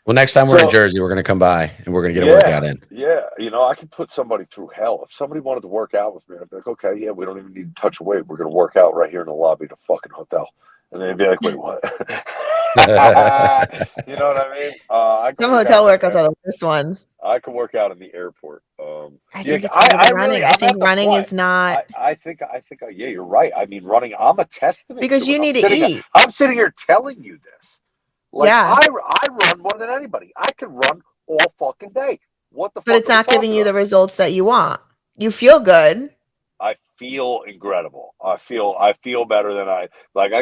Well, next time we're in Jersey, we're going to come by and we're going to get a workout in. Yeah, I can put somebody through hell. If somebody wanted to work out with me, I'd be like, okay, yeah, we don't even need to touch a weight. We're going to work out right here in the lobby of the fucking hotel. And they'd be like, wait, what? You know what I mean? Some hotel workouts are the worst ones. I can work out in the airport. I think it's better than running. I think running is not. I think, yeah, you're right. I mean, running, I'm a testament Because to it. you need to eat. I'm sitting here telling you this. Like, Yeah. I run more than anybody. I can run all fucking day. What the fuck? But it's not giving you the results that you want. You feel good. I feel incredible. I feel better than I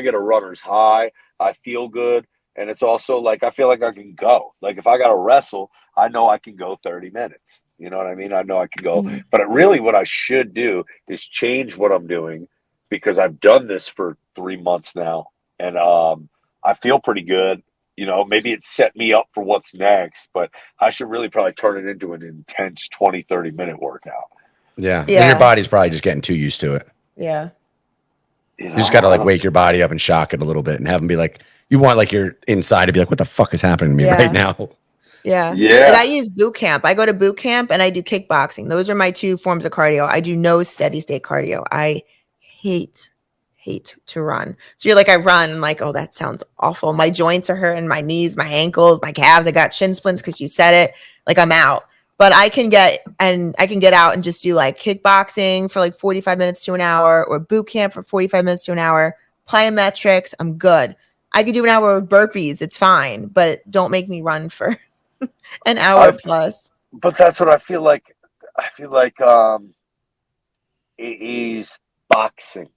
get a runner's high. I feel good. And it's also like, I feel like I can go. Like, if I got to wrestle, I know I can go 30 minutes. You know what I mean? I know I can go. Mm-hmm. But really what I should do is change what I'm doing, because I've done this for 3 months now. And I feel pretty good. Maybe it set me up for what's next, but I should really probably turn it into an intense 20, 30-minute workout. Yeah. And Yeah. your body's probably just getting too used to it. Yeah. You You just know, got to I like don't- wake your body up and shock it a little bit and have them be like, you want like your inside to be like, what the fuck is happening to me Yeah. right now? Yeah. Yeah. Like I use boot camp. I go to boot camp and I do kickboxing. Those are my two forms of cardio. I do no steady state cardio. I hate to run. So you're like, I run, like, oh, that sounds awful. My joints are hurting, my knees, my ankles, my calves. I got shin splints because you said it. Like I'm out. But I can get out and just do like kickboxing for like 45 minutes to an hour or boot camp for 45 minutes to an hour. Plyometrics, I'm good. I could do an hour of burpees. It's fine, but don't make me run for an hour plus. But that's what I feel like. I feel like it is boxing.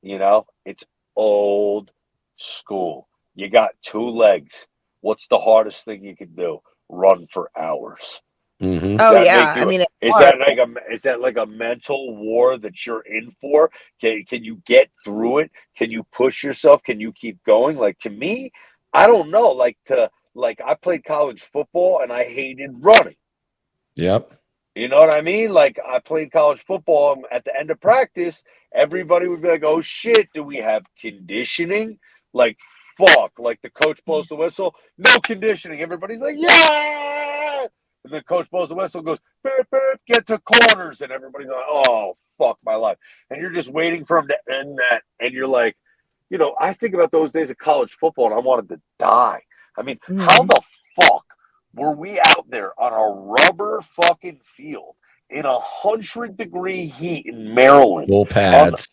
You know, it's old school. You got two legs. What's the hardest thing you can do? Run for hours. Mm-hmm. Does Oh that yeah. make you? I mean, it's Is hard. that like a mental war that you're in for? Can you get through it? Can you push yourself? Can you keep going? Like to me, I don't know. Like I played college football and I hated running. Yep. You know what I mean? Like I played college football and at the end of practice, everybody would be like, "Oh shit, do we have conditioning?" Like fuck, like the coach blows the whistle, no conditioning. Everybody's like, "Yeah!" And the coach blows the whistle, goes, "Beep, beep, get to corners," and everybody's like, "Oh fuck my life!" And you're just waiting for him to end that, and you're like, you know, I think about those days of college football, and I wanted to die. I mean, how the fuck were we out there on a rubber fucking field in 100-degree heat in Maryland? Full pads.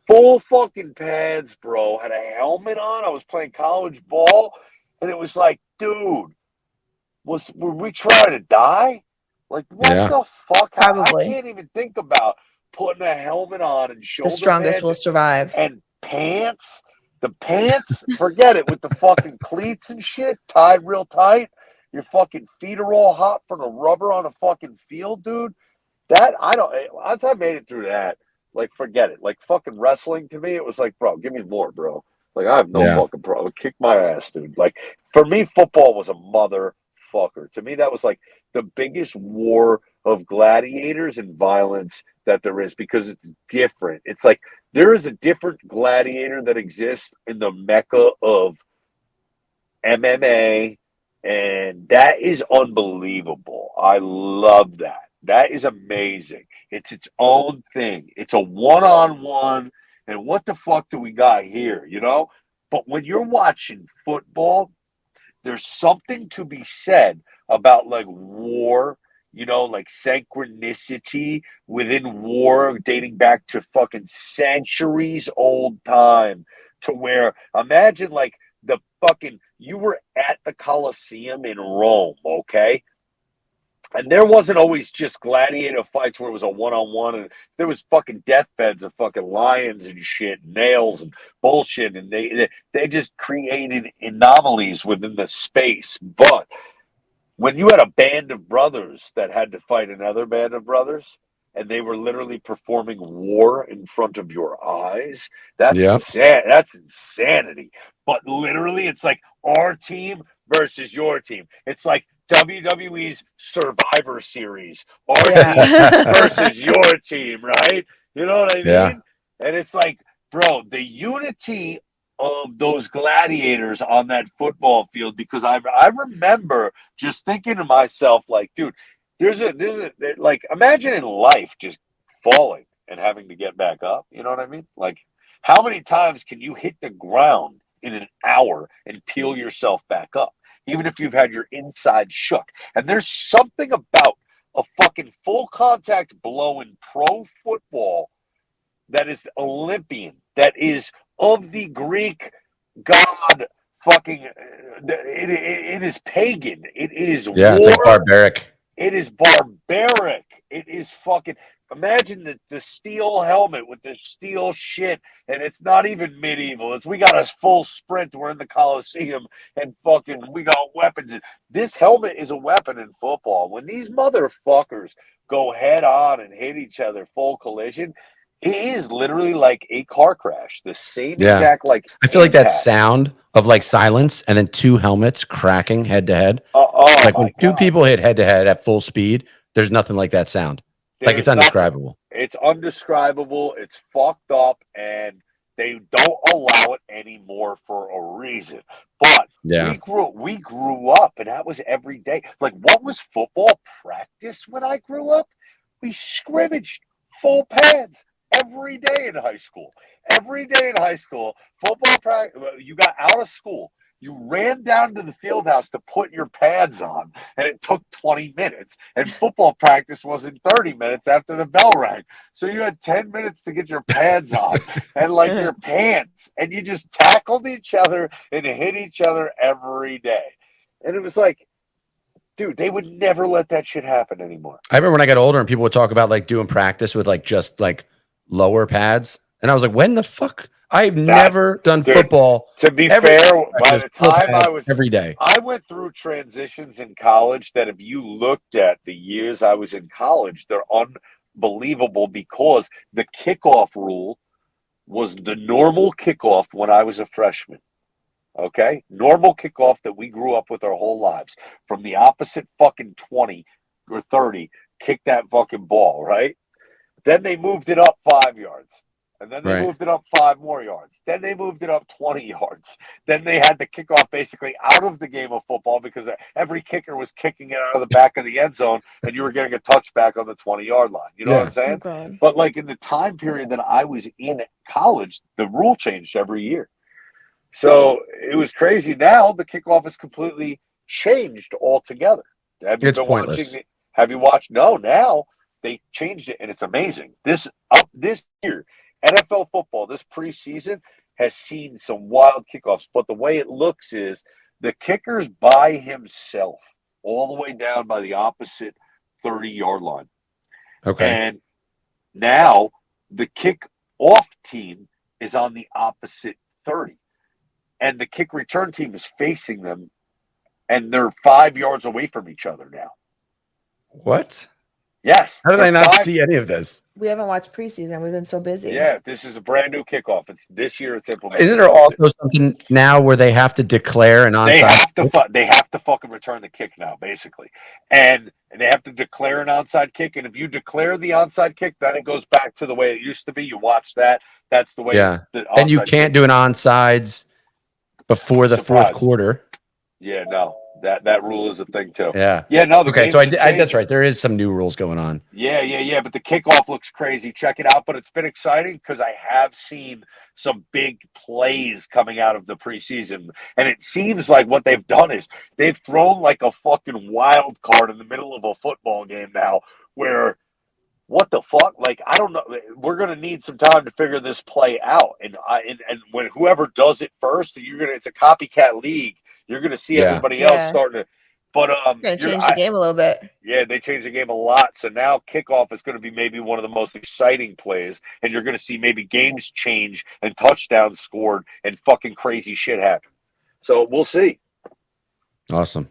Full fucking pads, bro. Had a helmet on. I was playing college ball, and it was like, dude, were we trying to die? Like, what Yeah. the fuck? I Probably. can't even think about putting a helmet on and The shoulder strongest pads will survive. and pants. The pants, forget it, with the fucking cleats and shit tied real tight. Your fucking feet are all hot from the rubber on a fucking field, dude. That I don't. Once I made it through that, like forget it. Like fucking wrestling to me, it was like, bro, give me more, bro. Like I have no Yeah. fucking problem. Kick my ass, dude. Like for me, football was a motherfucker. To me, that was like the biggest war of gladiators and violence that there is because it's different. It's like there is a different gladiator that exists in the mecca of MMA, and that is unbelievable. I love that. That is amazing. It's its own thing. It's a one-on-one, and what the fuck do we got here, you know? But when you're watching football, there's something to be said about like war, you know, like synchronicity within war dating back to fucking centuries old time to where imagine like the fucking you were at the Colosseum in Rome, okay? And there wasn't always just gladiator fights where it was a one-on-one and there was fucking deathbeds of fucking lions and shit, nails and bullshit, and they just created anomalies within the space. But when you had a band of brothers that had to fight another band of brothers and they were literally performing war in front of your eyes, that's Yep. that's insanity. But literally it's like our team versus your team. It's like WWE's Survivor Series, our team versus your team, right? You know what I mean? Yeah. And it's like, bro, the unity of those gladiators on that football field, because I remember just thinking to myself, like, dude, there's a like imagine in life just falling and having to get back up. You know what I mean? Like, how many times can you hit the ground in an hour and peel yourself back up? Even if you've had your inside shook. And there's something about a fucking full contact blow in pro football that is Olympian, that is of the Greek god fucking, it is pagan. It is Yeah. war. It's like barbaric. It is barbaric. It is fucking. Imagine the steel helmet with the steel shit, and it's not even medieval. We got a full sprint. We're in the Coliseum, and fucking we got weapons. This helmet is a weapon in football. When these motherfuckers go head on and hit each other full collision, it is literally like a car crash. The same exact like. I feel like that sound of like silence and then two helmets cracking head to head. Oh Like my when two God. people hit head to head at full speed, there's nothing like that sound. Like it's There's nothing. undescribable. It's undescribable. It's fucked up, and they don't allow it anymore for a reason. But Yeah. we grew up, and that was every day. Like, what was football practice when I grew up? We scrimmaged full pads every day in high school. Every day in high school, football practice. You got out of school. You ran down to the field house to put your pads on, and it took 20 minutes. And football practice was in 30 minutes after the bell rang. So you had 10 minutes to get your pads on and like your pants. And you just tackled each other and hit each other every day. And it was like, dude, they would never let that shit happen anymore. I remember when I got older and people would talk about like doing practice with like just like lower pads. And I was like, when the fuck? I've never done football. To be fair, by the time I was every day, I went through transitions in college that if you looked at the years I was in college, they're unbelievable because the kickoff rule was the normal kickoff when I was a freshman. Okay? Normal kickoff that we grew up with our whole lives. From the opposite fucking 20 or 30, kick that fucking ball, right? Then they moved it up 5 yards. And then they moved it up 5 more yards. Then they moved it up 20 yards. Then they had the kickoff basically out of the game of football because every kicker was kicking it out of the back of the end zone and you were getting a touchback on the 20-yard line. You know what I'm saying? Oh, but like in the time period that I was in college, the rule changed every year. So it was crazy. Now the kickoff is completely changed altogether. Have you been pointless. watching? Have you watched? No, now they changed it and it's amazing. This year, NFL football, this preseason has seen some wild kickoffs, but the way it looks is the kicker's by himself all the way down by the opposite 30-yard line. Okay. And now the kick-off team is on the opposite 30. And the kick return team is facing them, and they're 5 yards away from each other now. What? Yes. How did I not see any of this? We haven't watched preseason. We've been so busy. Yeah, this is a brand new kickoff. It's this year. It's implemented. Isn't there also something now where they have to declare an onside? They have to fucking return the kick now, basically, and they have to declare an onside kick. And if you declare the onside kick, then it goes back to the way it used to be. You watch that. That's the way. Yeah, and you can't do an onside before the fourth quarter. Yeah, no. That rule is a thing too. Yeah. Yeah, no. Okay, so that's right. There is some new rules going on. Yeah. But the kickoff looks crazy. Check it out. But it's been exciting because I have seen some big plays coming out of the preseason. And it seems like what they've done is they've thrown like a fucking wild card in the middle of a football game now where what the fuck? Like, I don't know. We're going to need some time to figure this play out. And when whoever does it first, it's a copycat league. You're going to see everybody else starting to, but they changed the game a little bit. Yeah, they changed the game a lot. So now kickoff is going to be maybe one of the most exciting plays, and you're going to see maybe games change and touchdowns scored and fucking crazy shit happen. So we'll see. Awesome.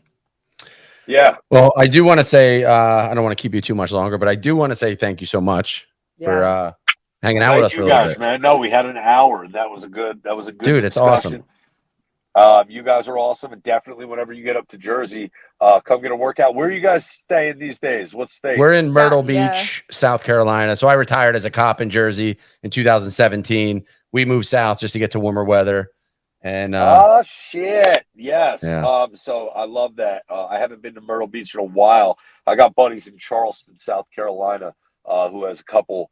Yeah. Well, I do want to say I don't want to keep you too much longer, but I do want to say thank you so much for hanging out with us for a little bit. Man. No, we had an hour. That was a good dude. Discussion. It's awesome. You guys are awesome, and definitely whenever you get up to Jersey, come get a workout. Where are you guys staying these days? What state? We're in Myrtle Beach, South Carolina. So I retired as a cop in Jersey in 2017. We moved south just to get to warmer weather. And oh shit, yes. Yeah. So I love that. I haven't been to Myrtle Beach in a while. I got buddies in Charleston, South Carolina, who has a couple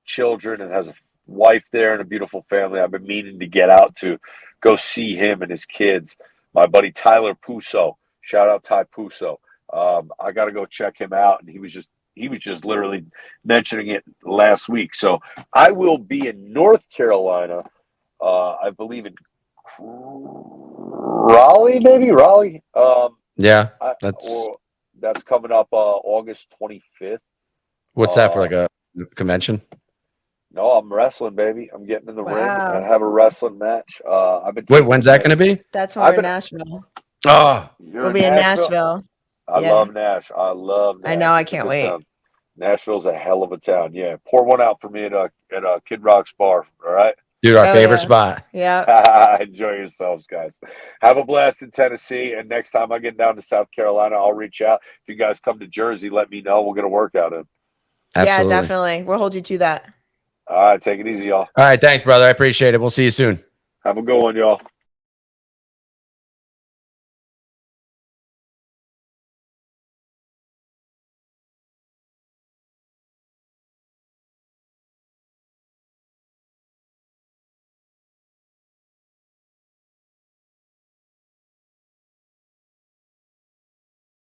children and has a wife there and a beautiful family. I've been meaning to get out to go see him and his kids. My buddy Tyler Puso, shout out Ty Puso. I got to go check him out, and he was just literally mentioning it last week. So I will be in North Carolina. I believe in Raleigh, maybe Raleigh. That's coming up August 25th. What's that for? Like a convention? No, I'm wrestling, baby. I'm getting in the ring. I have a wrestling match. Wait, when's that going to be? That's when we're in Nashville. Oh, we'll be in Nashville. I love Nash. I love Nash. I know. I can't wait. Town. Nashville's a hell of a town. Yeah, pour one out for me at Kid Rock's bar. All right, dude. Our favorite spot. Yeah. Enjoy yourselves, guys. Have a blast in Tennessee. And next time I get down to South Carolina, I'll reach out. If you guys come to Jersey, let me know. We'll get a workout in. Absolutely. Yeah, definitely. We'll hold you to that. All right, take it easy, y'all. All right, thanks, brother. I appreciate it. We'll see you soon. Have a good one, y'all.